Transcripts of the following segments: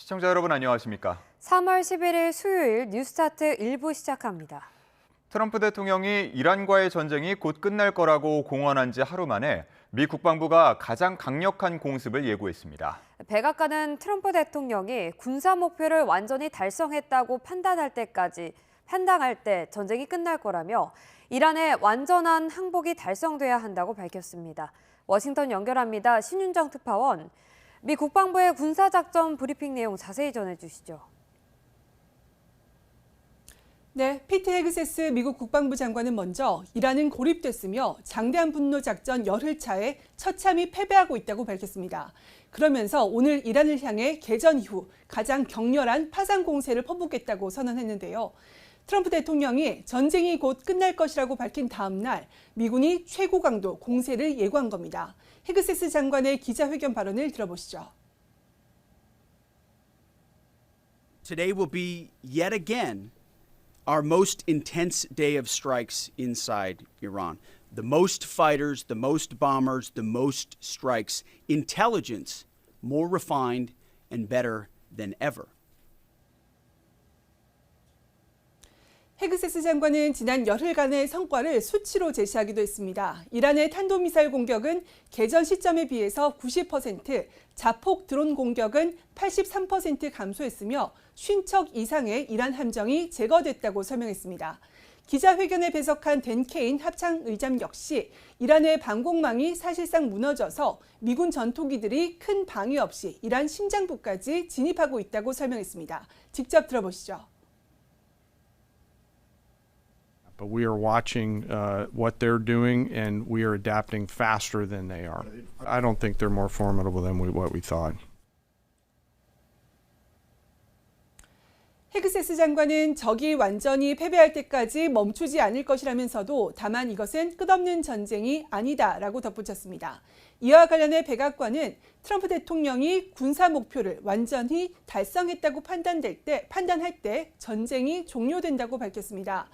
시청자 여러분 안녕하십니까? 3월 11일 수요일 뉴스타트 1부 시작합니다. 트럼프 대통령이 이란과의 전쟁이 곧 끝날 거라고 공언한 지 하루 만에 미 국방부가 가장 강력한 공습을 예고했습니다. 백악관은 트럼프 대통령이 군사 목표를 완전히 달성했다고 판단할 때 전쟁이 끝날 거라며 이란의 완전한 항복이 달성돼야 한다고 밝혔습니다. 워싱턴 연결합니다. 신윤정 특파원. 미 국방부의 군사작전 브리핑 내용 자세히 전해주시죠. 네, 피트 헤그세스 미국 국방부 장관은 먼저 이란은 고립됐으며 장대한 분노 작전 열흘차에 처참히 패배하고 있다고 밝혔습니다. 그러면서 오늘 이란을 향해 개전 이후 가장 격렬한 파상 공세를 퍼붓겠다고 선언했는데요. 트럼프 대통령이 전쟁이 곧 끝날 것이라고 밝힌 다음 날 미군이 최고 강도 공세를 예고한 겁니다. 헤그세스 장관의 기자회견 발언을 들어보시죠. Today will be yet again our most intense day of strikes inside Iran. The most fighters, the most bombers, the most strikes. Intelligence more refined and better than ever. 헤그세스 장관은 지난 열흘간의 성과를 수치로 제시하기도 했습니다. 이란의 탄도미사일 공격은 개전 시점에 비해서 90%, 자폭 드론 공격은 83% 감소했으며 50척 이상의 이란 함정이 제거됐다고 설명했습니다. 기자회견에 배석한 댄 케인 합참의장 역시 이란의 방공망이 사실상 무너져서 미군 전투기들이 큰 방해 없이 이란 심장부까지 진입하고 있다고 설명했습니다. 직접 들어보시죠. But we are watching what they're doing, and we are adapting faster than they are. I don't think they're more formidable than what we thought. 헤그세스 장관은 적이 완전히 패배할 때까지 멈추지 않을 것이라면서도 다만 이것은 끝없는 전쟁이 아니다라고 덧붙였습니다. 이와 관련해 백악관은 트럼프 대통령이 군사 목표를 완전히 달성했다고 판단할 때 전쟁이 종료된다고 밝혔습니다.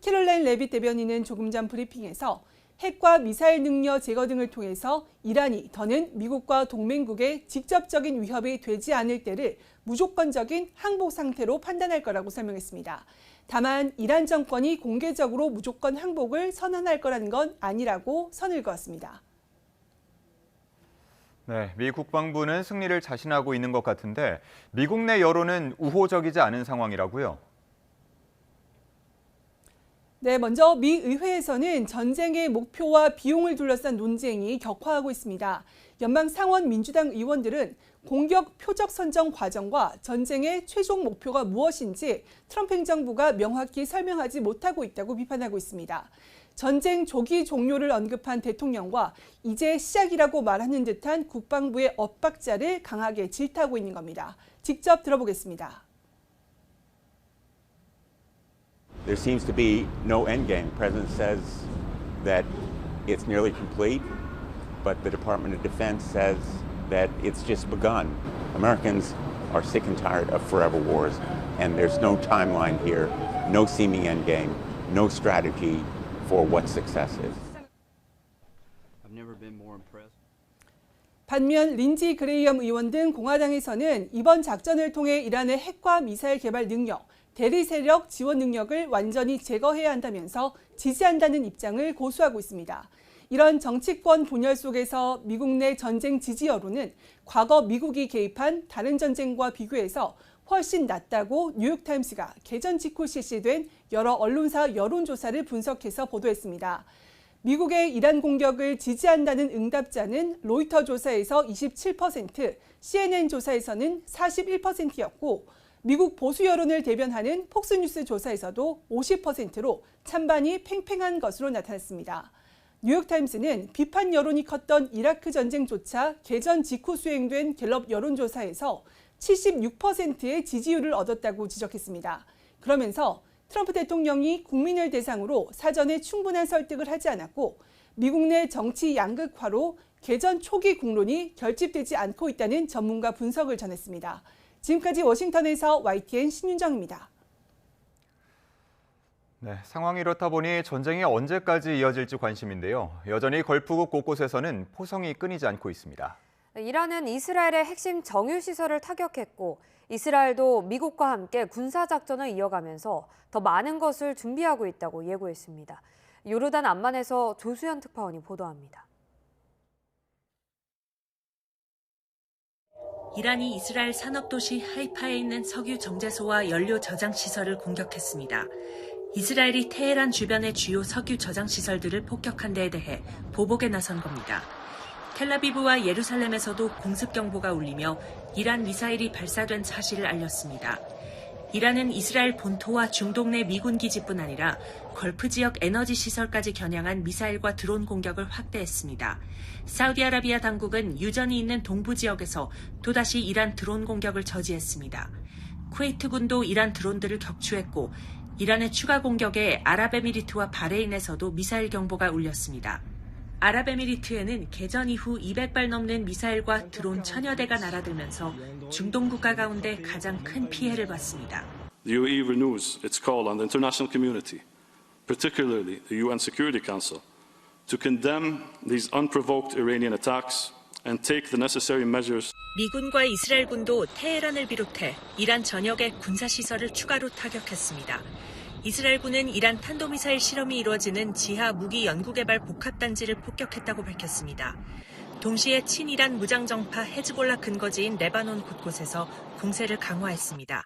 캐롤라인 레빗 대변인은 조금 전 브리핑에서 핵과 미사일 능력 제거 등을 통해서 이란이 더는 미국과 동맹국의 직접적인 위협이 되지 않을 때를 무조건적인 항복 상태로 판단할 거라고 설명했습니다. 다만 이란 정권이 공개적으로 무조건 항복을 선언할 거라는 건 아니라고 선을 그었습니다. 네, 미 국방부는 승리를 자신하고 있는 것 같은데 미국 내 여론은 우호적이지 않은 상황이라고요? 네, 먼저 미 의회에서는 전쟁의 목표와 비용을 둘러싼 논쟁이 격화하고 있습니다. 연방 상원 민주당 의원들은 공격 표적 선정 과정과 전쟁의 최종 목표가 무엇인지 트럼프 행정부가 명확히 설명하지 못하고 있다고 비판하고 있습니다. 전쟁 조기 종료를 언급한 대통령과 이제 시작이라고 말하는 듯한 국방부의 엇박자를 강하게 질타하고 있는 겁니다. 직접 들어보겠습니다. There seems to be no end game. The president says that it's nearly complete, but the Department of Defense says that it's just begun. Americans are sick and tired of forever wars, and there's no timeline here, no seeming end game, no strategy for what success is. I've never been more impressed. 반면 린지 그레이엄 의원 등 공화당에서는 이번 작전을 통해 이란의 핵과 미사일 개발 능력, 대리 세력 지원 능력을 완전히 제거해야 한다면서 지지한다는 입장을 고수하고 있습니다. 이런 정치권 분열 속에서 미국 내 전쟁 지지 여론은 과거 미국이 개입한 다른 전쟁과 비교해서 훨씬 낮다고 뉴욕타임스가 개전 직후 실시된 여러 언론사 여론조사를 분석해서 보도했습니다. 미국의 이란 공격을 지지한다는 응답자는 로이터 조사에서 27%, CNN 조사에서는 41%였고 미국 보수 여론을 대변하는 폭스뉴스 조사에서도 50%로 찬반이 팽팽한 것으로 나타났습니다. 뉴욕타임스는 비판 여론이 컸던 이라크 전쟁조차 개전 직후 수행된 갤럽 여론조사에서 76%의 지지율을 얻었다고 지적했습니다. 그러면서 트럼프 대통령이 국민을 대상으로 사전에 충분한 설득을 하지 않았고 미국 내 정치 양극화로 개전 초기 국론이 결집되지 않고 있다는 전문가 분석을 전했습니다. 지금까지 워싱턴에서 YTN 신윤정입니다. 네, 상황이 이렇다 보니 전쟁이 언제까지 이어질지 관심인데요. 여전히 걸프국 곳곳에서는 포성이 끊이지 않고 있습니다. 이란은 이스라엘의 핵심 정유시설을 타격했고 이스라엘도 미국과 함께 군사작전을 이어가면서 더 많은 것을 준비하고 있다고 예고했습니다. 요르단 암만에서 조수연 특파원이 보도합니다. 이란이 이스라엘 산업도시 하이파에 있는 석유 정제소와 연료 저장 시설을 공격했습니다. 이스라엘이 테헤란 주변의 주요 석유 저장 시설들을 폭격한 데에 대해 보복에 나선 겁니다. 텔라비브와 예루살렘에서도 공습 경보가 울리며 이란 미사일이 발사된 사실을 알렸습니다. 이란은 이스라엘 본토와 중동 내 미군 기지뿐 아니라 걸프 지역 에너지 시설까지 겨냥한 미사일과 드론 공격을 확대했습니다. 사우디아라비아 당국은 유전이 있는 동부 지역에서 또다시 이란 드론 공격을 저지했습니다. 쿠웨이트군도 이란 드론들을 격추했고 이란의 추가 공격에 아랍에미리트와 바레인에서도 미사일 경보가 울렸습니다. 아랍에미리트에는 개전 이후 200발 넘는 미사일과 드론 1000여 대가 날아들면서 중동 국가 가운데 가장 큰 피해를 봤습니다. The UAE renews its call on the international community, particularly the UN Security Council, to condemn these unprovoked Iranian attacks and take the necessary measures. 미군과 이스라엘군도 테헤란을 비롯해 이란 전역의 군사시설을 추가로 타격했습니다. 이스라엘군은 이란 탄도미사일 실험이 이루어지는 지하 무기 연구개발 복합단지를 폭격했다고 밝혔습니다. 동시에 친이란 무장정파 헤즈볼라 근거지인 레바논 곳곳에서 공세를 강화했습니다.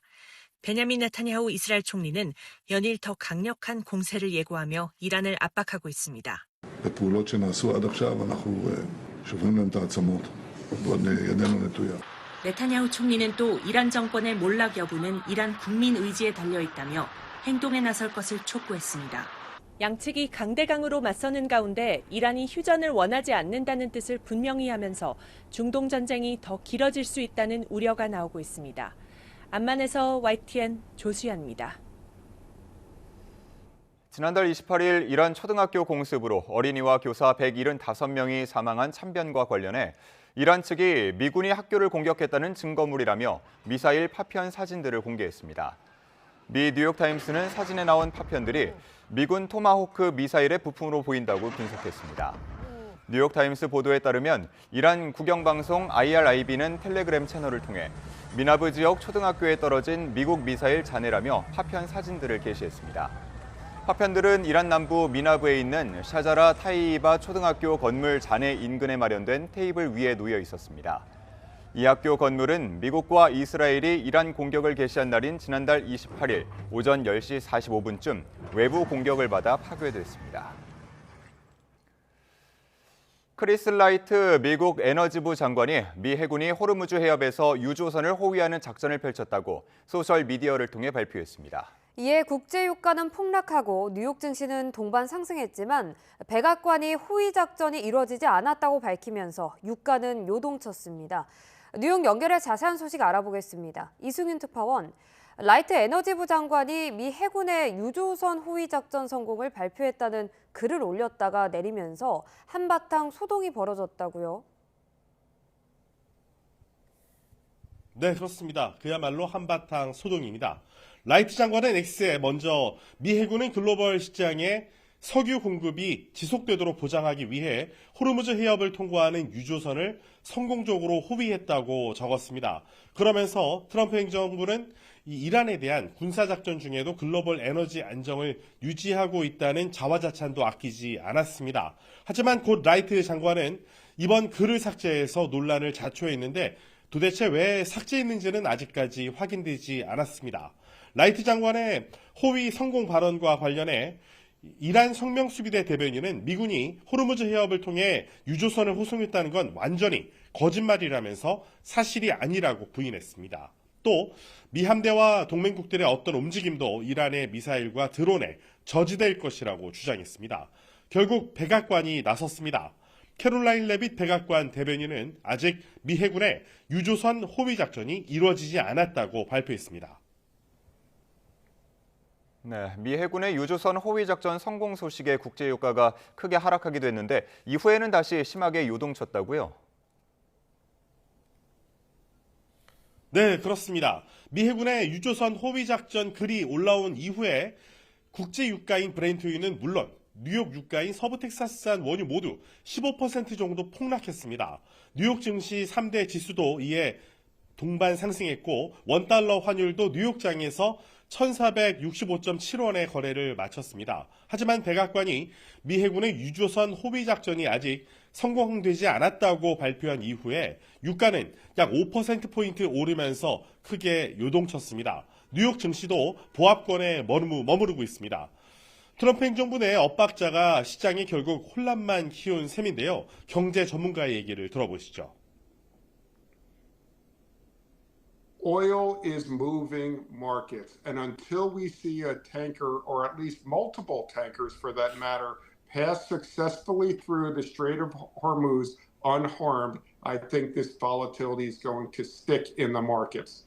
베냐민 네타냐후 이스라엘 총리는 연일 더 강력한 공세를 예고하며 이란을 압박하고 있습니다. בפעולות שנעשו עד עכשיו אנחנו שוברים להם את העצמות ועוד ידנו נטויה. 네타냐후 총리는 또 이란 정권의 몰락 여부는 이란 국민 의지에 달려 있다며 행동에 나설 것을 촉구했습니다. 양측이 강대강으로 맞서는 가운데 이란이 휴전을 원하지 않는다는 뜻을 분명히 하면서 중동 전쟁이 더 길어질 수 있다는 우려가 나오고 있습니다. 암만에서 YTN 조수연입니다. 지난달 28일 이란 초등학교 공습으로 어린이와 교사 175명이 사망한 참변과 관련해 이란 측이 미군이 학교를 공격했다는 증거물이라며 미사일 파편 사진들을 공개했습니다. 미 뉴욕타임스는 사진에 나온 파편들이 미군 토마호크 미사일의 부품으로 보인다고 분석했습니다. 뉴욕타임스 보도에 따르면 이란 국영방송 IRIB는 텔레그램 채널을 통해 미나브 지역 초등학교에 떨어진 미국 미사일 잔해라며 파편 사진들을 게시했습니다. 파편들은 이란 남부 미나브에 있는 샤자라 타이이바 초등학교 건물 잔해 인근에 마련된 테이블 위에 놓여 있었습니다. 이 학교 건물은 미국과 이스라엘이 이란 공격을 개시한 날인 지난달 28일 오전 10시 45분쯤 외부 공격을 받아 파괴됐습니다. 크리스 라이트 미국 에너지부 장관이 미 해군이 호르무즈 해협에서 유조선을 호위하는 작전을 펼쳤다고 소셜미디어를 통해 발표했습니다. 이에 국제 유가는 폭락하고 뉴욕 증시는 동반 상승했지만 백악관이 호위 작전이 이루어지지 않았다고 밝히면서 유가는 요동쳤습니다. 뉴욕 연결해 자세한 소식 알아보겠습니다. 이승윤 특파원, 라이트 에너지부 장관이 미 해군의 유조선 호위 작전 성공을 발표했다는 글을 올렸다가 내리면서 한바탕 소동이 벌어졌다고요? 네, 그렇습니다. 그야말로 한바탕 소동입니다. 라이트 장관은 X에 먼저 미 해군은 글로벌 시장에 석유 공급이 지속되도록 보장하기 위해 호르무즈 해협을 통과하는 유조선을 성공적으로 호위했다고 적었습니다. 그러면서 트럼프 행정부는 이란에 대한 군사작전 중에도 글로벌 에너지 안정을 유지하고 있다는 자화자찬도 아끼지 않았습니다. 하지만 곧 라이트 장관은 이번 글을 삭제해서 논란을 자초했는데 도대체 왜 삭제했는지는 아직까지 확인되지 않았습니다. 라이트 장관의 호위 성공 발언과 관련해 이란 성명수비대 대변인은 미군이 호르무즈 해협을 통해 유조선을 호송했다는 건 완전히 거짓말이라면서 사실이 아니라고 부인했습니다. 또 미 함대와 동맹국들의 어떤 움직임도 이란의 미사일과 드론에 저지될 것이라고 주장했습니다. 결국 백악관이 나섰습니다. 캐롤라인 레빗 백악관 대변인은 아직 미 해군의 유조선 호위 작전이 이루어지지 않았다고 발표했습니다. 네, 미 해군의 유조선 호위 작전 성공 소식에 국제 유가가 크게 하락하기도 했는데 이후에는 다시 심하게 요동쳤다고요? 네, 그렇습니다. 미 해군의 유조선 호위 작전 글이 올라온 이후에 국제 유가인 브렌트유는 물론 뉴욕 유가인 서부 텍사스산 원유 모두 15% 정도 폭락했습니다. 뉴욕 증시 3대 지수도 이에 동반 상승했고 원달러 환율도 뉴욕장에서 1,465.7원의 거래를 마쳤습니다. 하지만 백악관이 미 해군의 유조선 호위 작전이 아직 성공되지 않았다고 발표한 이후에 유가는 약 5%포인트 오르면서 크게 요동쳤습니다. 뉴욕 증시도 보합권에 머무르고 있습니다. 트럼프 행정부 내 엇박자가 시장에 결국 혼란만 키운 셈인데요. 경제 전문가의 얘기를 들어보시죠. Oil is moving markets, and until we see a tanker, or at least multiple tankers for that matter, pass successfully through the Strait of Hormuz unharmed, I think this volatility is going to stick in the markets.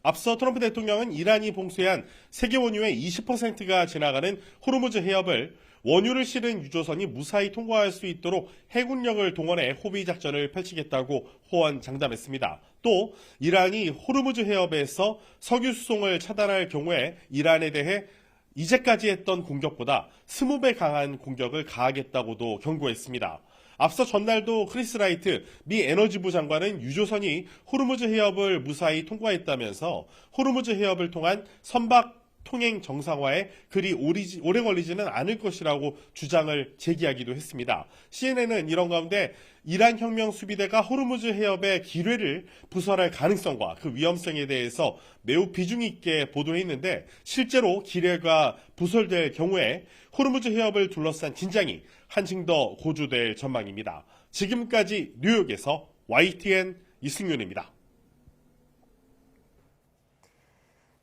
앞서 트럼프 대통령은 이란이 봉쇄한 세계 원유의 20%가 지나가는 호르무즈 해협을 원유를 실은 유조선이 무사히 통과할 수 있도록 해군력을 동원해 호위 작전을 펼치겠다고 호언장담했습니다. 또 이란이 호르무즈 해협에서 석유 수송을 차단할 경우에 이란에 대해 이제까지 했던 공격보다 20배 강한 공격을 가하겠다고도 경고했습니다. 앞서 전날도 크리스 라이트 미 에너지부 장관은 유조선이 호르무즈 해협을 무사히 통과했다면서 호르무즈 해협을 통한 선박 통행 정상화에 그리 오래 걸리지는 않을 것이라고 주장을 제기하기도 했습니다. CNN은 이런 가운데 이란 혁명 수비대가 호르무즈 해협의 기뢰를 부설할 가능성과 그 위험성에 대해서 매우 비중 있게 보도했는데 실제로 기뢰가 부설될 경우에 호르무즈 해협을 둘러싼 긴장이 한층 더 고조될 전망입니다. 지금까지 뉴욕에서 YTN 이승윤입니다.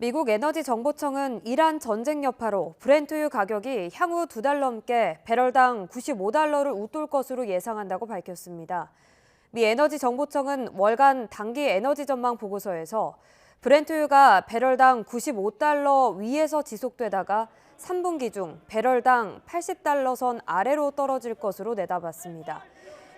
미국 에너지정보청은 이란 전쟁 여파로 브렌트유 가격이 향후 2달 넘게 배럴당 95달러를 웃돌 것으로 예상한다고 밝혔습니다. 미 에너지정보청은 월간 단기 에너지 전망 보고서에서 브렌트유가 배럴당 95달러 위에서 지속되다가 3분기 중 배럴당 80달러 선 아래로 떨어질 것으로 내다봤습니다.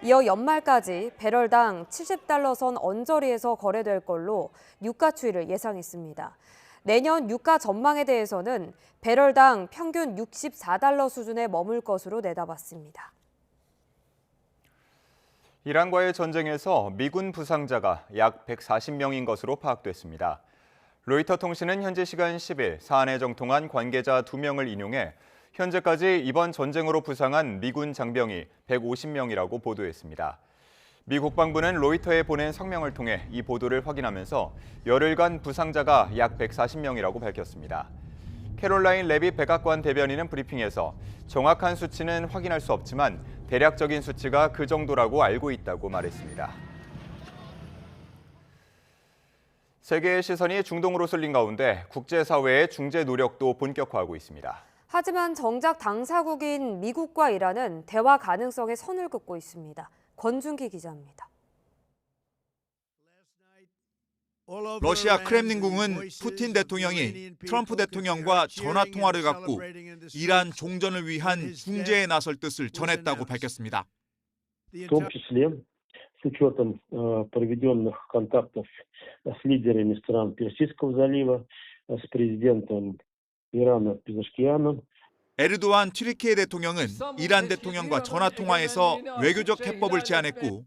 이어 연말까지 배럴당 70달러 선 언저리에서 거래될 걸로 유가 추이를 예상했습니다. 내년 유가 전망에 대해서는 배럴당 평균 64달러 수준에 머물 것으로 내다봤습니다. 이란과의 전쟁에서 미군 부상자가 약 140명인 것으로 파악됐습니다. 로이터 통신은 현지 시간 10일 사안에 정통한 관계자 2명을 인용해 현재까지 이번 전쟁으로 부상한 미군 장병이 150명이라고 보도했습니다. 미 국방부는 로이터에 보낸 성명을 통해 이 보도를 확인하면서 열흘간 부상자가 약 140명이라고 밝혔습니다. 캐롤라인 레빗 백악관 대변인은 브리핑에서 정확한 수치는 확인할 수 없지만 대략적인 수치가 그 정도라고 알고 있다고 말했습니다. 세계의 시선이 중동으로 쏠린 가운데 국제사회의 중재 노력도 본격화하고 있습니다. 하지만 정작 당사국인 미국과 이란은 대화 가능성에 선을 긋고 있습니다. 권준기 기자입니다. 러시아 크렘린궁은 푸틴 대통령이 트럼프 대통령과 전화 통화를 갖고 이란 종전을 위한 중재에 나설 뜻을 전했다고 밝혔습니다. В том числе с учетом проведенных контактов с лидерами стран Персидского залива, с президентом Ирана Пезешкианом. 에르도안 튀르키예 대통령은 이란 대통령과 전화 통화에서 외교적 해법을 제안했고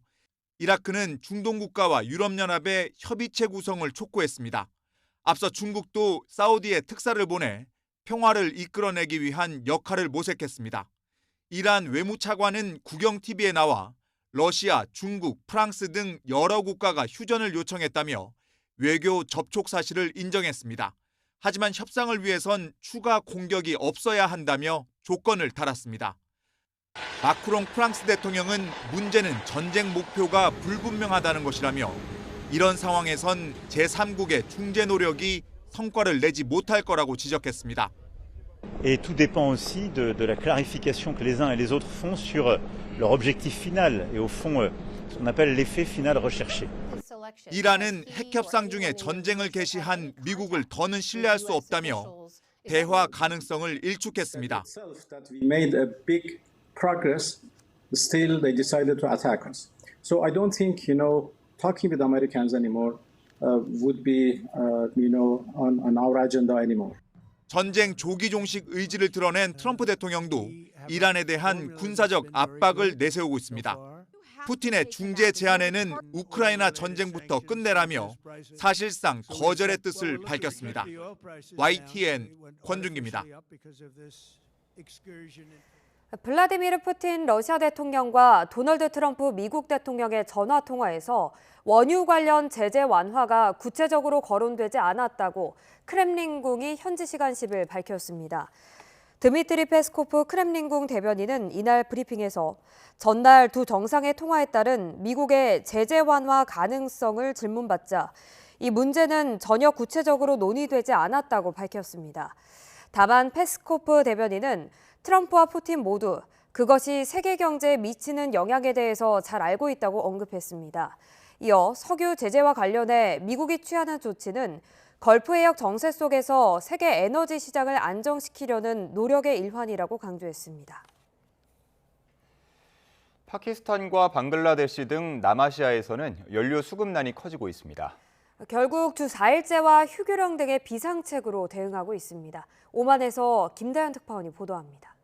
이라크는 중동 국가와 유럽연합의 협의체 구성을 촉구했습니다. 앞서 중국도 사우디에 특사를 보내 평화를 이끌어내기 위한 역할을 모색했습니다. 이란 외무차관은 국영 TV에 나와 러시아, 중국, 프랑스 등 여러 국가가 휴전을 요청했다며 외교 접촉 사실을 인정했습니다. 하지만 협상을 위해선 추가 공격이 없어야 한다며 조건을 달았습니다. 마크롱 프랑스 대통령은 문제는 전쟁 목표가 불분명하다는 것이라며 이런 상황에선 제3국의 중재 노력이 성과를 내지 못할 거라고 지적했습니다. Et tout dépend aussi de la clarification que les uns et les autres font sur leur objectif final et au fond ce qu'on appelle l'effet final recherché. 이란은 핵 협상 중에 전쟁을 개시한 미국을 더는 신뢰할 수 없다며 대화 가능성을 일축했습니다. We made a big progress. Still, they decided to attack us. So I don't think, talking with Americans anymore would be, on our agenda anymore. 전쟁 조기 종식 의지를 드러낸 트럼프 대통령도 이란에 대한 군사적 압박을 내세우고 있습니다. 푸틴의 중재 제안에는 우크라이나 전쟁부터 끝내라며 사실상 거절의 뜻을 밝혔습니다. YTN 권준기입니다. 블라디미르 푸틴 러시아 대통령과 도널드 트럼프 미국 대통령의 전화 통화에서 원유 관련 제재 완화가 구체적으로 거론되지 않았다고 크렘린궁이 현지 시간 10일 밝혔습니다. 드미트리 페스코프 크렘린궁 대변인은 이날 브리핑에서 전날 두 정상의 통화에 따른 미국의 제재 완화 가능성을 질문받자 이 문제는 전혀 구체적으로 논의되지 않았다고 밝혔습니다. 다만 페스코프 대변인은 트럼프와 푸틴 모두 그것이 세계 경제에 미치는 영향에 대해서 잘 알고 있다고 언급했습니다. 이어 석유 제재와 관련해 미국이 취하는 조치는 걸프 해역 정세 속에서 세계 에너지 시장을 안정시키려는 노력의 일환이라고 강조했습니다. 파키스탄과 방글라데시 등 남아시아에서는 연료 수급난이 커지고 있습니다. 결국 주 4일제와 휴교령 등의 비상책으로 대응하고 있습니다. 오만에서 김다현 특파원이 보도합니다.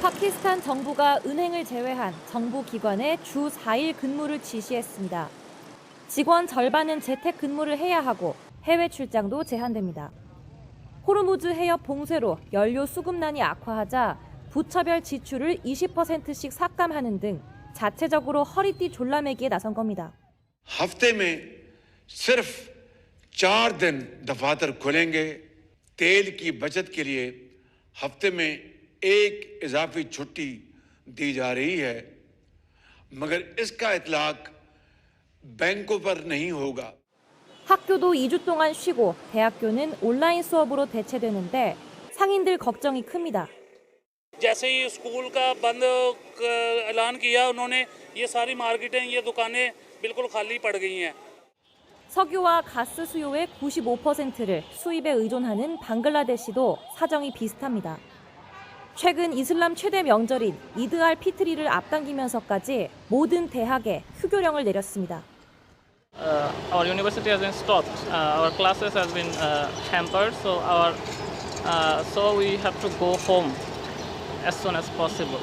파키스탄 정부가 은행을 제외한 정부 기관에 주 4일 근무를 지시했습니다. 직원 절반은 재택근무를 해야 하고 해외 출장도 제한됩니다. 호르무즈 해협 봉쇄로 연료 수급난이 악화하자 부처별 지출을 20%씩 삭감하는 등 자체적으로 허리띠 졸라매기에 나선 겁니다. हफ्ते में सिर्फ 4 दिन दफातर खुलेंगे तेल की बचत के लिए हफ्ते में एक इजाफी छुट्टी दी जा रही है मगर इसका इतलाक बैंकों पर नहीं होगा. 학교도 2주 동안 쉬고 대학교는 온라인 수업으로 대체되는데 상인들 걱정이 큽니다. जैसे ही स्कूल का बंद ऐलान किया उन्होंने ये सारी मार्केटें ये दुकानें बिल्कुल खाली पड़ गई हैं. 석유와 가스 수요의 95%를 수입에 의존하는 방글라데시도 사정이 비슷합니다. 최근 이슬람 최대 명절인 이드 알 피트리를 앞당기면서까지 모든 대학에 휴교령을 내렸습니다. Our university has been stopped. Our classes have been hampered, so we have to go home as soon as possible.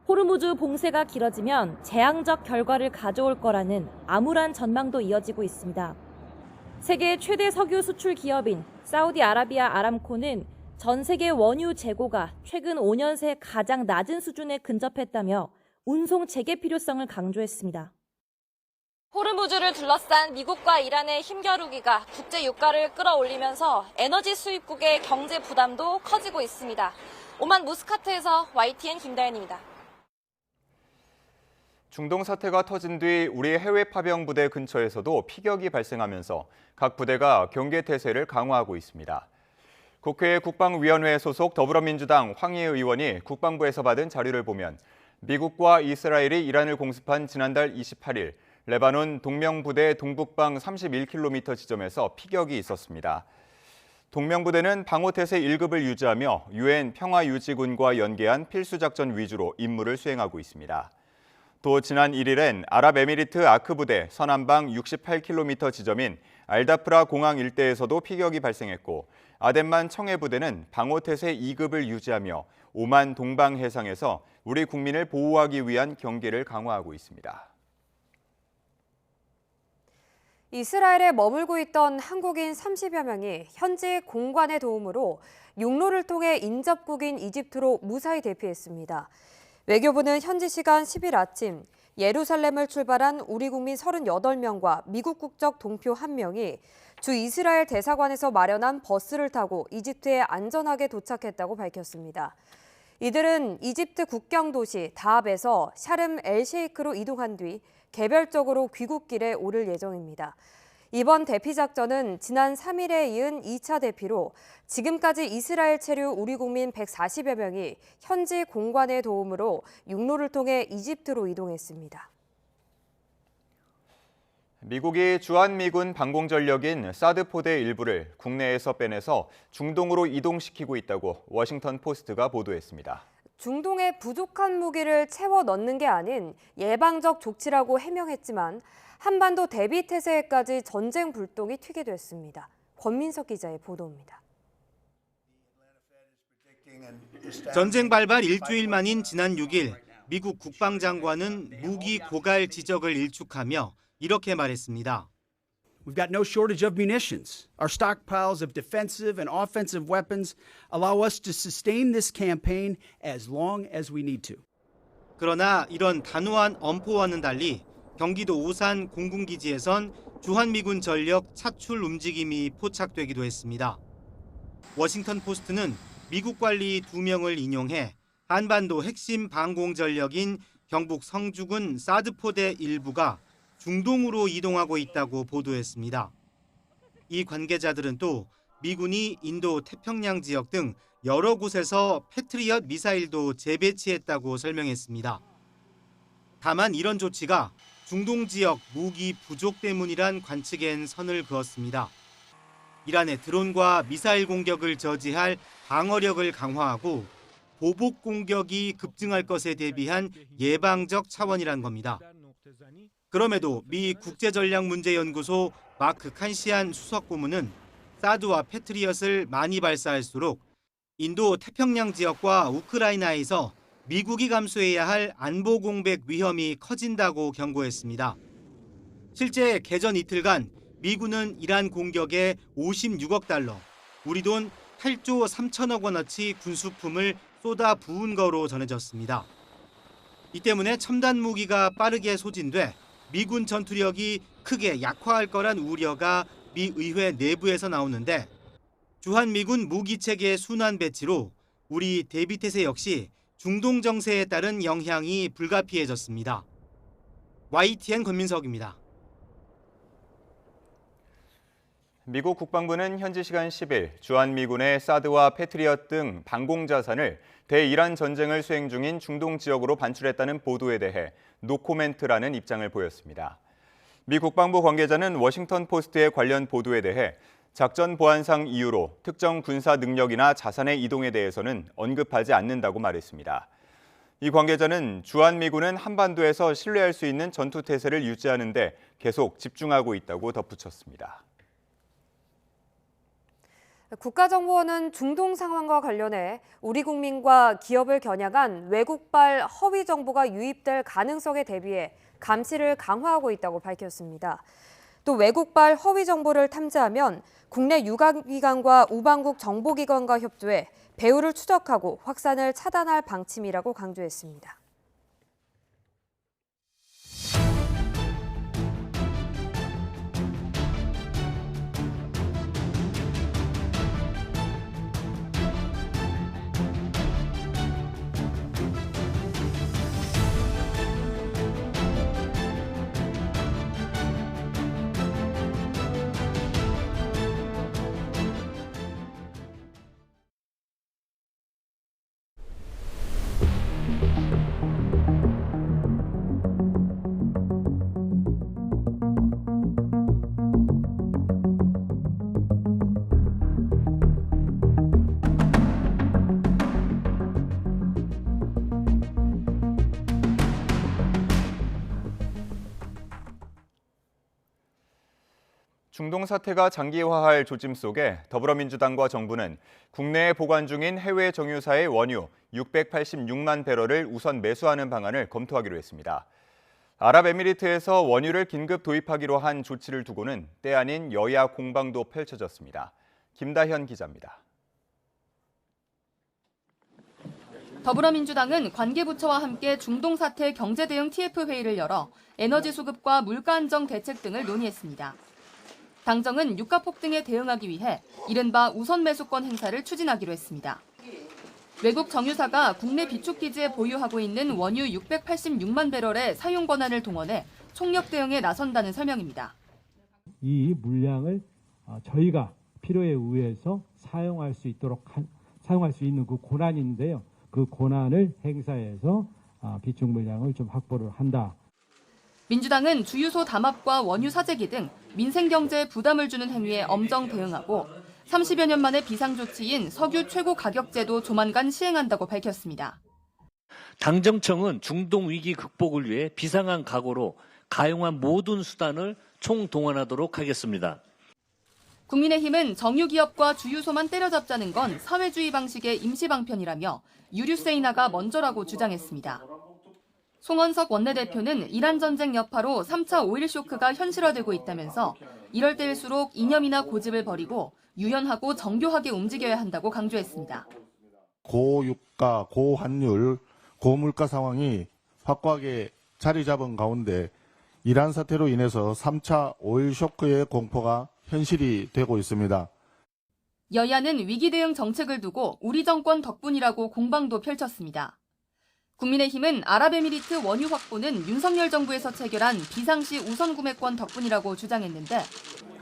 호르무즈 봉쇄가 길어지면 재앙적 결과를 가져올 거라는 암울한 전망도 이어지고 있습니다. 세계 최대 석유 수출 기업인 사우디아라비아 아람코는 전 세계 원유 재고가 최근 5년 새 가장 낮은 수준에 근접했다며 운송 재개 필요성을 강조했습니다. 호르무즈를 둘러싼 미국과 이란의 힘겨루기가 국제 유가를 끌어올리면서 에너지 수입국의 경제 부담도 커지고 있습니다. 오만 무스카트에서 YTN 김다현입니다. 중동 사태가 터진 뒤 우리 해외 파병 부대 근처에서도 피격이 발생하면서 각 부대가 경계 태세를 강화하고 있습니다. 국회 국방위원회 소속 더불어민주당 황희애 의원이 국방부에서 받은 자료를 보면 미국과 이스라엘이 이란을 공습한 지난달 28일 레바논 동명부대 동북방 31km 지점에서 피격이 있었습니다. 동명부대는 방호태세 1급을 유지하며 유엔 평화유지군과 연계한 필수작전 위주로 임무를 수행하고 있습니다. 또 지난 1일엔 아랍에미리트 아크부대 서남방 68km 지점인 알다프라 공항 일대에서도 피격이 발생했고 아덴만 청해부대는 방호태세 2급을 유지하며 오만 동방 해상에서 우리 국민을 보호하기 위한 경계를 강화하고 있습니다. 이스라엘에 머물고 있던 한국인 30여 명이 현지 공관의 도움으로 육로를 통해 인접국인 이집트로 무사히 대피했습니다. 외교부는 현지 시간 10일 아침 예루살렘을 출발한 우리 국민 38명과 미국 국적 동표 1명이 주 이스라엘 대사관에서 마련한 버스를 타고 이집트에 안전하게 도착했다고 밝혔습니다. 이들은 이집트 국경 도시 다합에서 샤름 엘 셰이크로 이동한 뒤 개별적으로 귀국길에 오를 예정입니다. 이번 대피 작전은 지난 3일에 이은 2차 대피로 지금까지 이스라엘 체류 우리 국민 140여 명이 현지 공관의 도움으로 육로를 통해 이집트로 이동했습니다. 미국이 주한미군 방공전력인 사드 포대 일부를 국내에서 빼내서 중동으로 이동시키고 있다고 워싱턴 포스트가 보도했습니다. 중동에 부족한 무기를 채워 넣는 게 아닌 예방적 조치라고 해명했지만 한반도 대비 태세에까지 전쟁 불똥이 튀게 됐습니다. 권민석 기자의 보도입니다. 전쟁 발발 일주일 만인 지난 6일 미국 국방장관은 무기 고갈 지적을 일축하며 이렇게 말했습니다. We've got no shortage of munitions. Our stockpiles of defensive and offensive weapons allow us to sustain this campaign as long as we need to. 그러나 이런 단호한 엄포와는 달리 경기도 오산 공군기지에선 주한미군 전력 차출 움직임이 포착되기도 했습니다. 워싱턴 포스트는 미국 관리 2명을 인용해 한반도 핵심 방공 전력인 경북 성주군 사드포대 일부가 중동으로 이동하고 있다고 보도했습니다. 이 관계자들은 또 미군이 인도 태평양 지역 등 여러 곳에서 패트리엇 미사일도 재배치했다고 설명했습니다. 다만 이런 조치가 중동 지역 무기 부족 때문이란 관측엔 선을 그었습니다. 이란의 드론과 미사일 공격을 저지할 방어력을 강화하고 보복 공격이 급증할 것에 대비한 예방적 차원이란 겁니다. 그럼에도 미 국제전략문제연구소 마크 칸시안 수석 고문은 사드와 패트리엇을 많이 발사할수록 인도 태평양 지역과 우크라이나에서 미국이 감수해야 할 안보 공백 위험이 커진다고 경고했습니다. 실제 개전 이틀간 미군은 이란 공격에 56억 달러, 우리 돈 8조 3천억 원어치 군수품을 쏟아 부은 거로 전해졌습니다. 이 때문에 첨단 무기가 빠르게 소진돼 미군 전투력이 크게 약화할 거란 우려가 미 의회 내부에서 나오는데 주한미군 무기체계 순환 배치로 우리 대비태세 역시 중동 정세에 따른 영향이 불가피해졌습니다. YTN 권민석입니다. 미국 국방부는 현지 시간 10일 주한미군의 사드와 패트리엇 등 방공자산을 대이란 전쟁을 수행 중인 중동 지역으로 반출했다는 보도에 대해 노코멘트라는 입장을 보였습니다. 미 국방부 관계자는 워싱턴 포스트의 관련 보도에 대해 작전 보안상 이유로 특정 군사 능력이나 자산의 이동에 대해서는 언급하지 않는다고 말했습니다. 이 관계자는 주한미군은 한반도에서 신뢰할 수 있는 전투태세를 유지하는 데 계속 집중하고 있다고 덧붙였습니다. 국가정보원은 중동 상황과 관련해 우리 국민과 기업을 겨냥한 외국발 허위 정보가 유입될 가능성에 대비해 감시를 강화하고 있다고 밝혔습니다. 또 외국발 허위 정보를 탐지하면 국내 유관기관과 우방국 정보기관과 협조해 배후를 추적하고 확산을 차단할 방침이라고 강조했습니다. 중동 사태가 장기화할 조짐 속에 더불어민주당과 정부는 국내에 보관 중인 해외 정유사의 원유 686만 배럴을 우선 매수하는 방안을 검토하기로 했습니다. 아랍에미리트에서 원유를 긴급 도입하기로 한 조치를 두고는 때 아닌 여야 공방도 펼쳐졌습니다. 김다현 기자입니다. 더불어민주당은 관계부처와 함께 중동 사태 경제대응 TF 회의를 열어 에너지 수급과 물가 안정 대책 등을 논의했습니다. 당정은 유가 폭등에 대응하기 위해 이른바 우선 매수권 행사를 추진하기로 했습니다. 외국 정유사가 국내 비축기지에 보유하고 있는 원유 686만 배럴의 사용 권한을 동원해 총력 대응에 나선다는 설명입니다. 이 물량을 저희가 필요에 의해서 사용할 수 있는 그 권한인데요. 그 권한을 행사해서 비축 물량을 좀 확보를 한다. 민주당은 주유소 담합과 원유 사재기 등 민생 경제에 부담을 주는 행위에 엄정 대응하고 30여 년 만의 비상조치인 석유 최고 가격제도 조만간 시행한다고 밝혔습니다. 당정청은 중동 위기 극복을 위해 비상한 각오로 가용한 모든 수단을 총동원하도록 하겠습니다. 국민의힘은 정유기업과 주유소만 때려잡자는 건 사회주의 방식의 임시방편이라며 유류세 인하가 먼저라고 주장했습니다. 송원석 원내대표는 이란 전쟁 여파로 3차 오일 쇼크가 현실화되고 있다면서 이럴 때일수록 이념이나 고집을 버리고 유연하고 정교하게 움직여야 한다고 강조했습니다. 고유가, 고환율, 고물가 상황이 확고하게 자리 잡은 가운데 이란 사태로 인해서 3차 오일 쇼크의 공포가 현실이 되고 있습니다. 여야는 위기 대응 정책을 두고 우리 정권 덕분이라고 공방도 펼쳤습니다. 국민의힘은 아랍에미리트 원유 확보는 윤석열 정부에서 체결한 비상시 우선 구매권 덕분이라고 주장했는데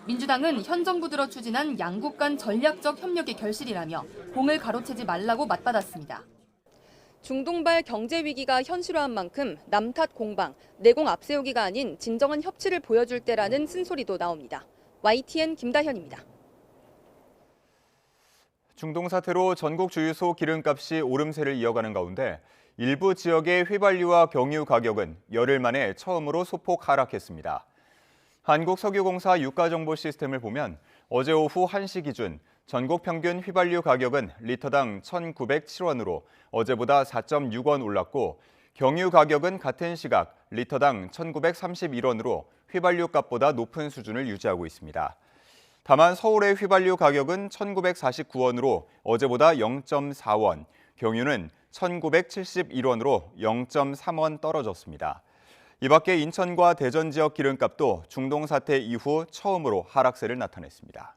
민주당은 현 정부 들어 추진한 양국 간 전략적 협력의 결실이라며 공을 가로채지 말라고 맞받았습니다. 중동발 경제 위기가 현실화한 만큼 남탓 공방, 내공 앞세우기가 아닌 진정한 협치를 보여줄 때라는 쓴소리도 나옵니다. YTN 김다현입니다. 중동 사태로 전국 주유소 기름값이 오름세를 이어가는 가운데 일부 지역의 휘발유와 경유 가격은 열흘 만에 처음으로 소폭 하락했습니다. 한국석유공사 유가정보 시스템을 보면 어제 오후 1시 기준 전국 평균 휘발유 가격은 리터당 1,907원으로 어제보다 4.6원 올랐고 경유 가격은 같은 시각 리터당 1,931원으로 휘발유 값보다 높은 수준을 유지하고 있습니다. 다만 서울의 휘발유 가격은 1,949원으로 어제보다 0.4원, 경유는 1,971원으로 0.3원 떨어졌습니다. 이 밖에 인천과 대전 지역 기름값도 중동 사태 이후 처음으로 하락세를 나타냈습니다.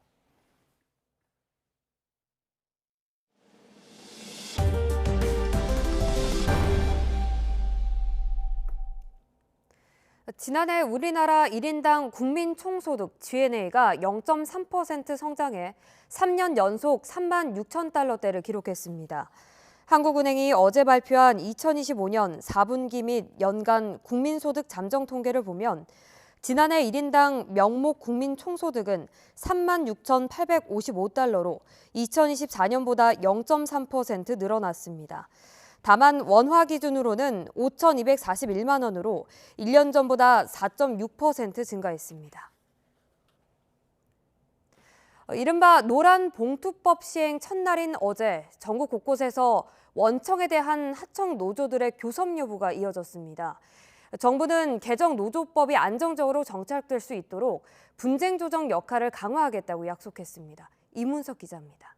지난해 우리나라 1인당 국민 총소득 GNA가 0.3% 성장해 3년 연속 3만 6천 달러대를 기록했습니다. 한국은행이 어제 발표한 2025년 4분기 및 연간 국민소득 잠정 통계를 보면 지난해 1인당 명목 국민 총소득은 3만 6,855달러로 2024년보다 0.3% 늘어났습니다. 다만 원화 기준으로는 5,241만 원으로 1년 전보다 4.6% 증가했습니다. 이른바 노란 봉투법 시행 첫날인 어제 전국 곳곳에서 원청에 대한 하청 노조들의 교섭 여부가 이어졌습니다. 정부는 개정 노조법이 안정적으로 정착될 수 있도록 분쟁 조정 역할을 강화하겠다고 약속했습니다. 이문석 기자입니다.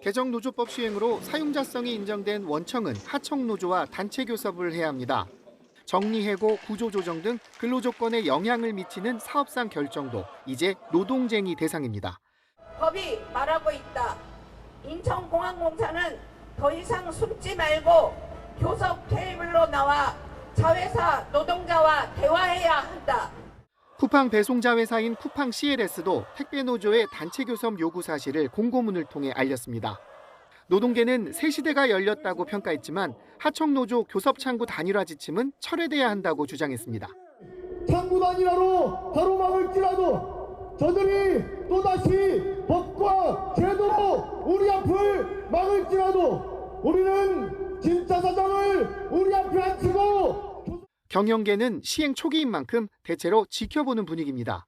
개정 노조법 시행으로 사용자성이 인정된 원청은 하청 노조와 단체 교섭을 해야 합니다. 정리해고, 구조조정 등 근로조건에 영향을 미치는 사업상 결정도 이제 노동쟁의 대상입니다. 법이 말하고 있다. 인천공항공사는 더 이상 숨지 말고 교섭 테이블로 나와 자회사 노동자와 대화해야 한다. 쿠팡 배송자 회사인 쿠팡 CLS도 택배 노조의 단체 교섭 요구 사실을 공고문을 통해 알렸습니다. 노동계는 새 시대가 열렸다고 평가했지만 하청 노조 교섭 창구 단일화 지침은 철회돼야 한다고 주장했습니다. 창구 단일화로 가로막을지라도 저들이 또다시 법과 제도로 우리 앞을 막을지라도 우리는 진짜 사장을 우리 앞에 앉히고. 경영계는 시행 초기인 만큼 대체로 지켜보는 분위기입니다.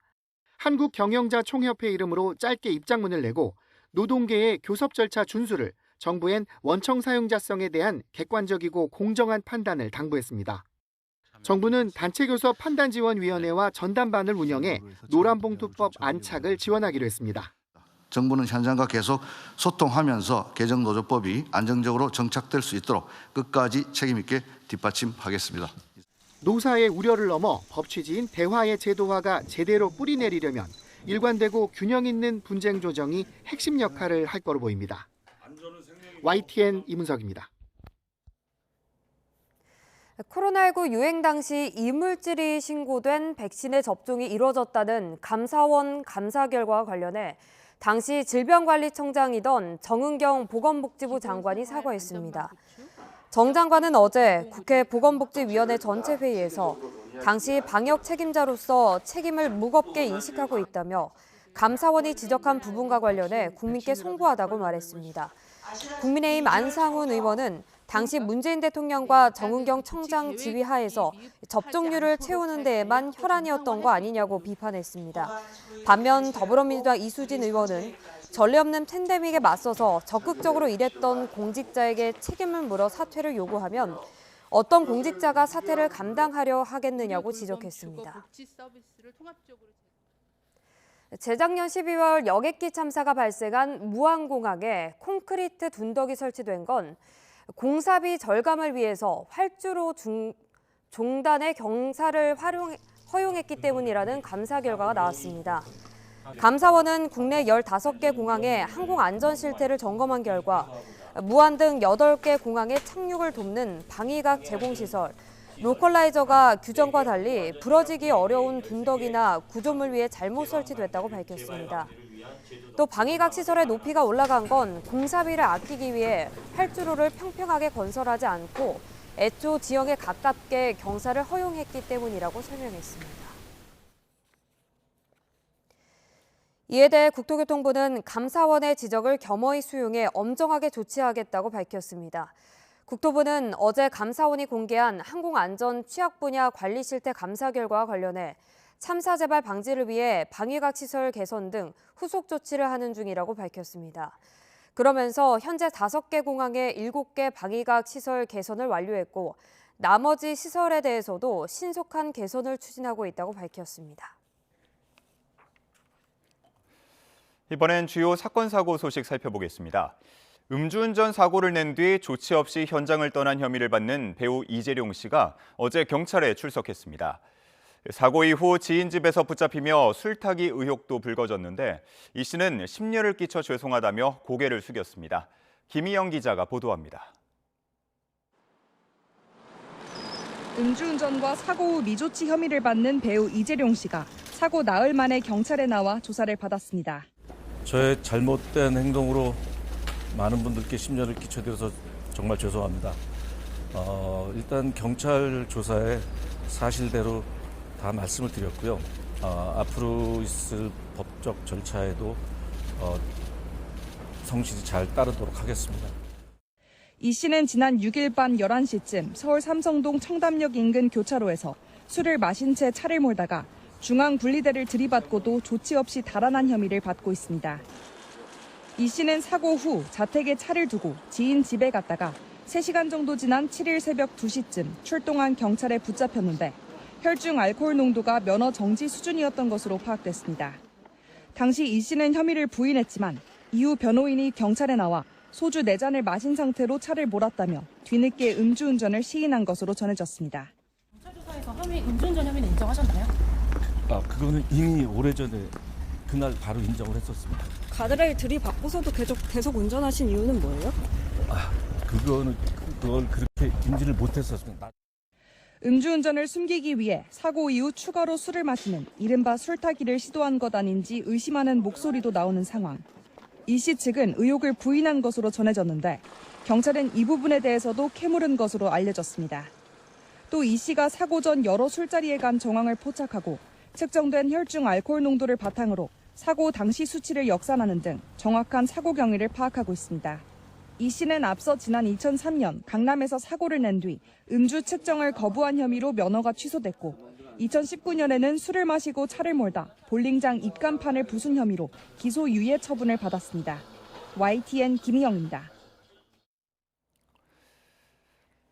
한국경영자총협회 이름으로 짧게 입장문을 내고 노동계의 교섭 절차 준수를, 정부엔 원청 사용자성에 대한 객관적이고 공정한 판단을 당부했습니다. 정부는 단체교섭 판단지원위원회와 전담반을 운영해 노란봉투법 안착을 지원하기로 했습니다. 정부는 현장과 계속 소통하면서 개정노조법이 안정적으로 정착될 수 있도록 끝까지 책임 있게 뒷받침하겠습니다. 노사의 우려를 넘어 법 취지인 대화의 제도화가 제대로 뿌리내리려면 일관되고 균형 있는 분쟁 조정이 핵심 역할을 할 거로 보입니다. YTN 이문석입니다. 코로나19 유행 당시 이물질이 신고된 백신의 접종이 이루어졌다는 감사원 감사 결과와 관련해 당시 질병관리청장이던 정은경 보건복지부 장관이 사과했습니다. 정 장관은 어제 국회 보건복지위원회 전체 회의에서 당시 방역 책임자로서 책임을 무겁게 인식하고 있다며 감사원이 지적한 부분과 관련해 국민께 송구하다고 말했습니다. 국민의힘 안상훈 의원은 당시 문재인 대통령과 정은경 청장 지휘하에서 접종률을 채우는 데에만 혈안이었던 거 아니냐고 비판했습니다. 반면 더불어민주당 이수진 의원은 전례 없는 팬데믹에 맞서서 적극적으로 일했던 공직자에게 책임을 물어 사퇴를 요구하면 어떤 공직자가 사퇴를 감당하려 하겠느냐고 지적했습니다. 재작년 12월 여객기 참사가 발생한 무안공항에 콘크리트 둔덕이 설치된 건 공사비 절감을 위해서 활주로 종단의 경사를 허용했기 때문이라는 감사 결과가 나왔습니다. 감사원은 국내 15개 공항의 항공 안전 실태를 점검한 결과 무안 등 8개 공항의 착륙을 돕는 방위각 제공시설, 로컬라이저가 규정과 달리 부러지기 어려운 둔덕이나 구조물 위에 잘못 설치됐다고 밝혔습니다. 또 방위각 시설의 높이가 올라간 건 공사비를 아끼기 위해 활주로를 평평하게 건설하지 않고 애초 지형에 가깝게 경사를 허용했기 때문이라고 설명했습니다. 이에 대해 국토교통부는 감사원의 지적을 겸허히 수용해 엄정하게 조치하겠다고 밝혔습니다. 국토부는 어제 감사원이 공개한 항공안전 취약 분야 관리 실태 감사 결과와 관련해 참사 재발 방지를 위해 방위각 시설 개선 등 후속 조치를 하는 중이라고 밝혔습니다. 그러면서 현재 5개 공항의 7개 방위각 시설 개선을 완료했고 나머지 시설에 대해서도 신속한 개선을 추진하고 있다고 밝혔습니다. 이번엔 주요 사건 사고 소식 살펴보겠습니다. 음주운전 사고를 낸 뒤 조치 없이 현장을 떠난 혐의를 받는 배우 이재룡 씨가 어제 경찰에 출석했습니다. 사고 이후 지인 집에서 붙잡히며 술타기 의혹도 불거졌는데 이 씨는 심려를 끼쳐 죄송하다며 고개를 숙였습니다. 김희영 기자가 보도합니다. 음주운전과 사고 후 미조치 혐의를 받는 배우 이재룡 씨가 사고 나흘 만에 경찰에 나와 조사를 받았습니다. 저의 잘못된 행동으로 많은 분들께 심려를 끼쳐드려서 정말 죄송합니다. 일단 경찰 조사에 사실대로 다 말씀을 드렸고요. 앞으로 있을 법적 절차에도 성실히 잘 따르도록 하겠습니다. 이 씨는 지난 6일 밤 11시쯤 서울 삼성동 청담역 인근 교차로에서 술을 마신 채 차를 몰다가 중앙 분리대를 들이받고도 조치 없이 달아난 혐의를 받고 있습니다. 이 씨는 사고 후 자택에 차를 두고 지인 집에 갔다가 3시간 정도 지난 7일 새벽 2시쯤 출동한 경찰에 붙잡혔는데 혈중 알코올 농도가 면허 정지 수준이었던 것으로 파악됐습니다. 당시 이 씨는 혐의를 부인했지만 이후 변호인이 경찰에 나와 소주 4잔을 마신 상태로 차를 몰았다며 뒤늦게 음주운전을 시인한 것으로 전해졌습니다. 경찰 조사에서 음주운전 혐의는 인정하셨나요? 그거는 이미 오래전에 그날 바로 인정을 했었습니다. 가드레일 들이받고서도 계속 운전하신 이유는 뭐예요? 그걸 그렇게 인지를 못했었습니다. 음주운전을 숨기기 위해 사고 이후 추가로 술을 마시는 이른바 술타기를 시도한 것 아닌지 의심하는 목소리도 나오는 상황. 이 씨 측은 의혹을 부인한 것으로 전해졌는데 경찰은 이 부분에 대해서도 캐물은 것으로 알려졌습니다. 또 이 씨가 사고 전 여러 술자리에 간 정황을 포착하고 측정된 혈중 알코올 농도를 바탕으로 사고 당시 수치를 역산하는 등 정확한 사고 경위를 파악하고 있습니다. 이 씨는 앞서 지난 2003년 강남에서 사고를 낸 뒤 음주 측정을 거부한 혐의로 면허가 취소됐고 2019년에는 술을 마시고 차를 몰다 볼링장 입간판을 부순 혐의로 기소 유예 처분을 받았습니다. YTN 김희영입니다.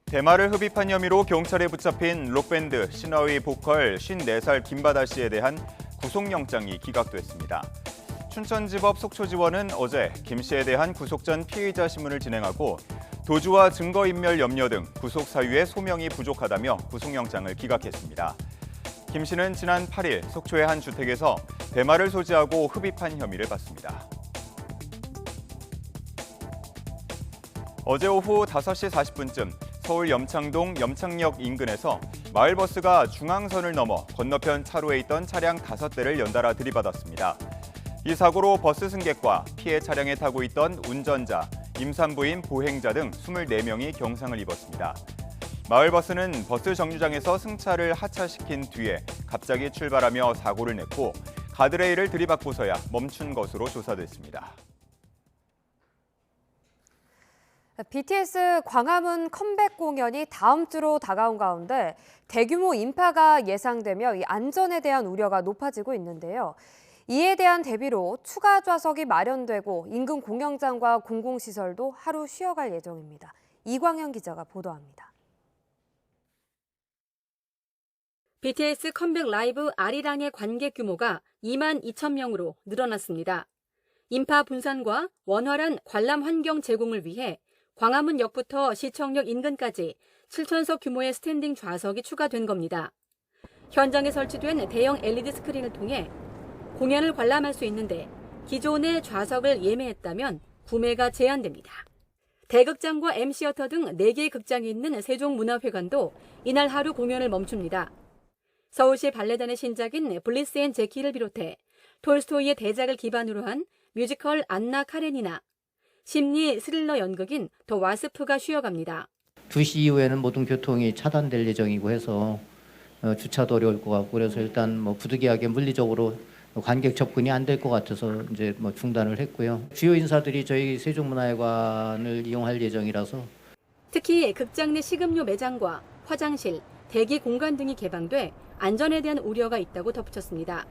대마를 흡입한 혐의로 경찰에 붙잡힌 록밴드 신화위 보컬 54살 김바다 씨에 대한 구속영장이 기각됐습니다. 춘천지법 속초지원은 어제 김 씨에 대한 구속 전 피의자 신문을 진행하고 도주와 증거인멸 염려 등 구속 사유의 소명이 부족하다며 구속영장을 기각했습니다. 김 씨는 지난 8일 속초의 한 주택에서 대마를 소지하고 흡입한 혐의를 받습니다. 어제 오후 5시 40분쯤 서울 염창동 염창역 인근에서 마을버스가 중앙선을 넘어 건너편 차로에 있던 차량 5대를 연달아 들이받았습니다. 이 사고로 버스 승객과 피해 차량에 타고 있던 운전자, 임산부인 보행자 등 24명이 경상을 입었습니다. 마을버스는 버스 정류장에서 승차를 하차시킨 뒤에 갑자기 출발하며 사고를 냈고 가드레일을 들이받고서야 멈춘 것으로 조사됐습니다. BTS 광화문 컴백 공연이 다음 주로 다가온 가운데 대규모 인파가 예상되며 이 안전에 대한 우려가 높아지고 있는데요. 이에 대한 대비로 추가 좌석이 마련되고 인근 공연장과 공공시설도 하루 쉬어갈 예정입니다. 이광현 기자가 보도합니다. BTS 컴백 라이브 아리랑의 관객 규모가 2만 2천 명으로 늘어났습니다. 인파 분산과 원활한 관람 환경 제공을 위해 광화문역부터 시청역 인근까지 7,000석 규모의 스탠딩 좌석이 추가된 겁니다. 현장에 설치된 대형 LED 스크린을 통해 공연을 관람할 수 있는데 기존의 좌석을 예매했다면 구매가 제한됩니다. 대극장과 M시어터 등 4개의 극장이 있는 세종문화회관도 이날 하루 공연을 멈춥니다. 서울시 발레단의 신작인 블리스 앤 제키를 비롯해 톨스토이의 대작을 기반으로 한 뮤지컬 안나 카레니나, 심리 스릴러 연극인 더 와스프가 쉬어갑니다. 2시 이후에는 모든 교통이 차단될 예정이고 해서 주차도 어려울 것 같고 그래서 일단 부득이하게 물리적으로 관객 접근이 안 될 것 같아서 이제 중단을 했고요. 주요 인사들이 저희 세종문화회관을 이용할 예정이라서 특히 극장 내 식음료 매장과 화장실, 대기 공간 등이 개방돼 안전에 대한 우려가 있다고 덧붙였습니다.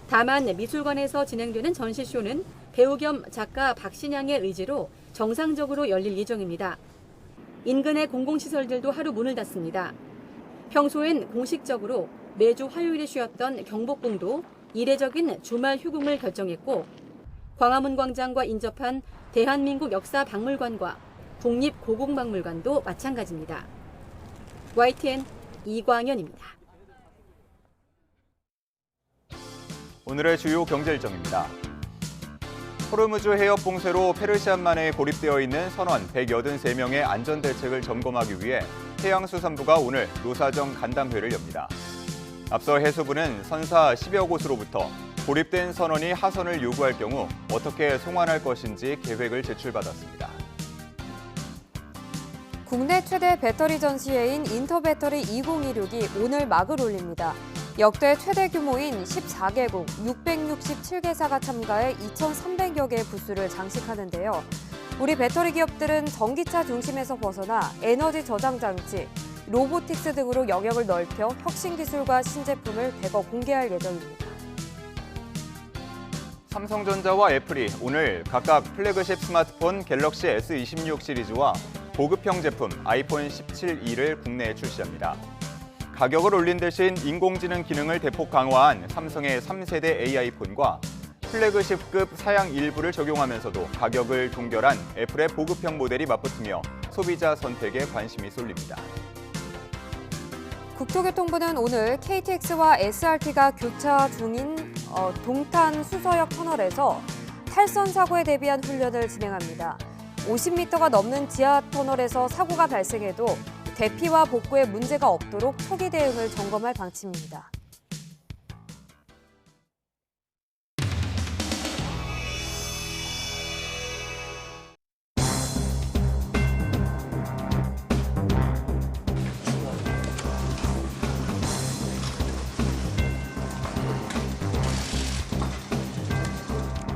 다만 미술관에서 진행되는 전시쇼는 배우 겸 작가 박신양의 의지로 정상적으로 열릴 예정입니다. 인근의 공공시설들도 하루 문을 닫습니다. 평소엔 공식적으로 매주 화요일에 쉬었던 경복궁도 이례적인 주말 휴궁을 결정했고 광화문 광장과 인접한 대한민국 역사박물관과 국립고궁박물관도 마찬가지입니다. YTN 이광현입니다. 오늘의 주요 경제 일정입니다. 호르무즈 해협 봉쇄로 페르시안만에 고립되어 있는 선원 183명의 안전대책을 점검하기 위해 해양수산부가 오늘 노사정 간담회를 엽니다. 앞서 해수부는 선사 10여 곳으로부터 고립된 선원이 하선을 요구할 경우 어떻게 송환할 것인지 계획을 제출받았습니다. 국내 최대 배터리 전시회인 인터배터리 2026이 오늘 막을 올립니다. 역대 최대 규모인 14개국 667개사가 참가해 2,300여 개의 부스를 장식하는데요. 우리 배터리 기업들은 전기차 중심에서 벗어나 에너지 저장 장치, 로보틱스 등으로 영역을 넓혀 혁신 기술과 신제품을 대거 공개할 예정입니다. 삼성전자와 애플이 오늘 각각 플래그십 스마트폰 갤럭시 S26 시리즈와 고급형 제품 아이폰 17e를 국내에 출시합니다. 가격을 올린 대신 인공지능 기능을 대폭 강화한 삼성의 3세대 AI폰과 플래그십급 사양 일부를 적용하면서도 가격을 동결한 애플의 보급형 모델이 맞붙으며 소비자 선택에 관심이 쏠립니다. 국토교통부는 오늘 KTX와 SRT가 교차 중인 동탄 수서역 터널에서 탈선 사고에 대비한 훈련을 진행합니다. 50m가 넘는 지하 터널에서 사고가 발생해도 대피와 복구에 문제가 없도록 초기 대응을 점검할 방침입니다.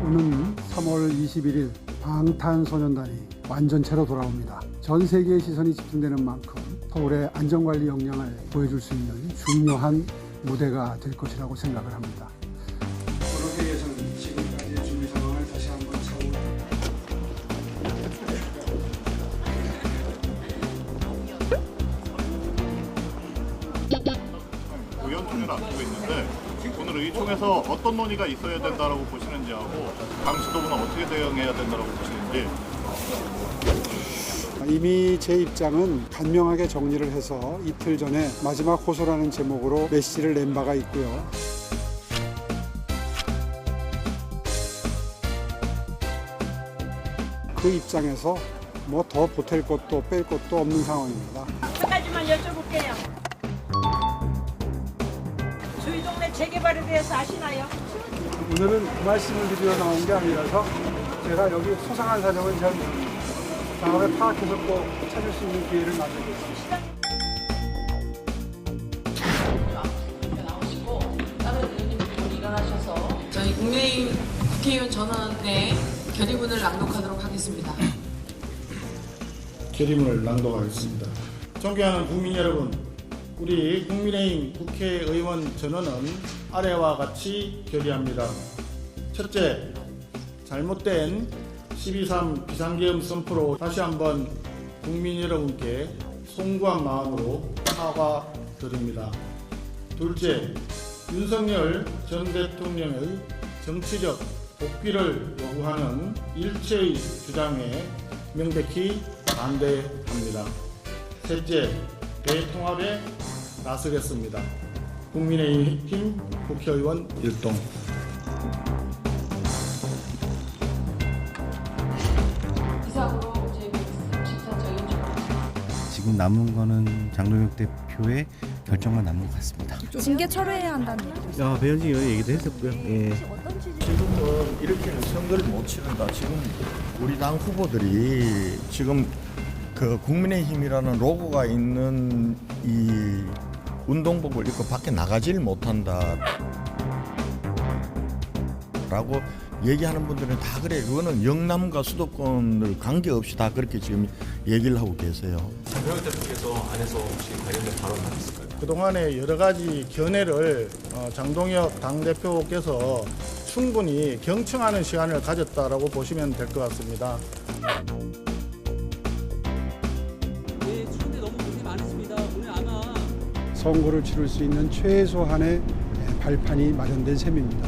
오는 3월 21일 방탄소년단이 완전체로 돌아옵니다. 전 세계의 시선이 집중되는 만큼 서울의 안전관리 역량을 보여줄 수 있는 중요한 무대가 될 것이라고 생각을 합니다. 여러회에서는 지금까지의 준비 상황을 다시 한번 차후. 의원총회를 앞두고 있는데 오늘 의총에서 어떤 논의가 있어야 된다고 보시는지 하고 당 지도부는 어떻게 대응해야 된다고 보시는지. 이미 제 입장은 간명하게 정리를 해서 이틀 전에 마지막 호소라는 제목으로 메시지를 낸 바가 있고요. 그 입장에서 뭐 더 보탤 것도 뺄 것도 없는 상황입니다. 한 가지만 여쭤볼게요. 저희 동네 재개발에 대해서 아시나요? 오늘은 그 말씀을 드리러 나온 게 아니라서 제가 여기 소상한 사정은 전 다음에 파악해서 꼭 찾을 수 있는 기회를 만들겠습니다. 다른 의원님들이 일어나셔서 저희 국회의원 전원의 결의문을 낭독하도록 하겠습니다. 결의문을 낭독하겠습니다. 존경하는 국민 여러분, 우리 국민의힘 국회의원 전원은 아래와 같이 결의합니다. 첫째, 잘못된 12.3 비상계엄 선포로 다시 한번 국민 여러분께 송구한 마음으로 사과드립니다. 둘째, 윤석열 전 대통령의 정치적 복귀를 요구하는 일체의 주장에 명백히 반대합니다. 셋째, 대통합에 나서겠습니다. 국민의힘 국회의원 일동. 이상으로 지금 남은 거는 장동혁 대표의 결정만 남은 것 같습니다. 징계 철회해야 한다는 얘기도 야, 배현진 의원 얘기도 했었고요. 예. 지금은 이렇게는 선거를 못 치른다. 지금 우리 당 후보들이 지금 그 국민의힘이라는 로고가 있는 이 운동복을 입고 밖에 나가질 못한다. 라고 얘기하는 분들은 다 그래. 그거는 영남과 수도권을 관계없이 다 그렇게 지금 얘기를 하고 계세요. 장동혁 대표께서 안에서 혹시 관련된 발언을 하셨을까요? 그동안의 여러 가지 견해를 장동혁 당대표께서 충분히 경청하는 시간을 가졌다라고 보시면 될 것 같습니다. 네, 추운데 너무 고생 많으십니다. 오늘 아마 선거를 치를 수 있는 최소한의 발판이 마련된 셈입니다.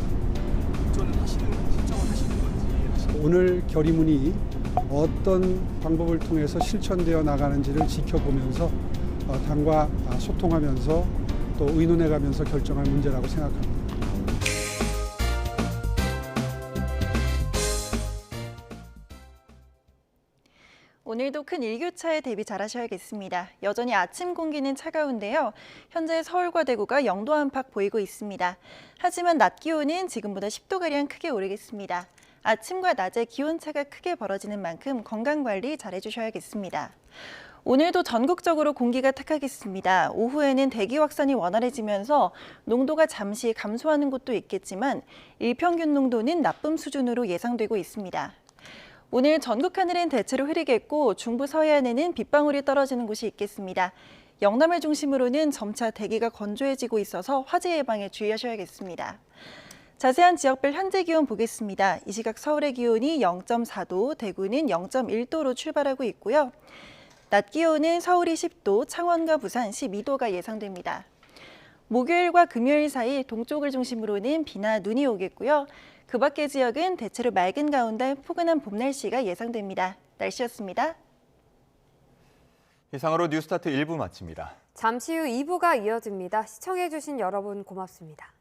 신청을 하시는 건지 오늘 결의문이 어떤 방법을 통해서 실천되어 나가는지를 지켜보면서 당과 소통하면서 또 의논해가면서 결정할 문제라고 생각합니다. 오늘도 큰 일교차에 대비 잘하셔야겠습니다. 여전히 아침 공기는 차가운데요. 현재 서울과 대구가 0도 안팎 보이고 있습니다. 하지만 낮 기온은 지금보다 10도가량 크게 오르겠습니다. 아침과 낮에 기온차가 크게 벌어지는 만큼 건강관리 잘해주셔야겠습니다. 오늘도 전국적으로 공기가 탁하겠습니다. 오후에는 대기 확산이 원활해지면서 농도가 잠시 감소하는 곳도 있겠지만 일평균 농도는 나쁨 수준으로 예상되고 있습니다. 오늘 전국 하늘은 대체로 흐리겠고 중부 서해안에는 빗방울이 떨어지는 곳이 있겠습니다. 영남을 중심으로는 점차 대기가 건조해지고 있어서 화재 예방에 주의하셔야겠습니다. 자세한 지역별 현재 기온 보겠습니다. 이 시각 서울의 기온이 0.4도, 대구는 0.1도로 출발하고 있고요. 낮 기온은 서울이 10도, 창원과 부산 12도가 예상됩니다. 목요일과 금요일 사이 동쪽을 중심으로는 비나 눈이 오겠고요. 그 밖의 지역은 대체로 맑은 가운데 포근한 봄 날씨가 예상됩니다. 날씨였습니다. 이상으로 뉴스타트 1부 마칩니다. 잠시 후 2부가 이어집니다. 시청해주신 여러분 고맙습니다.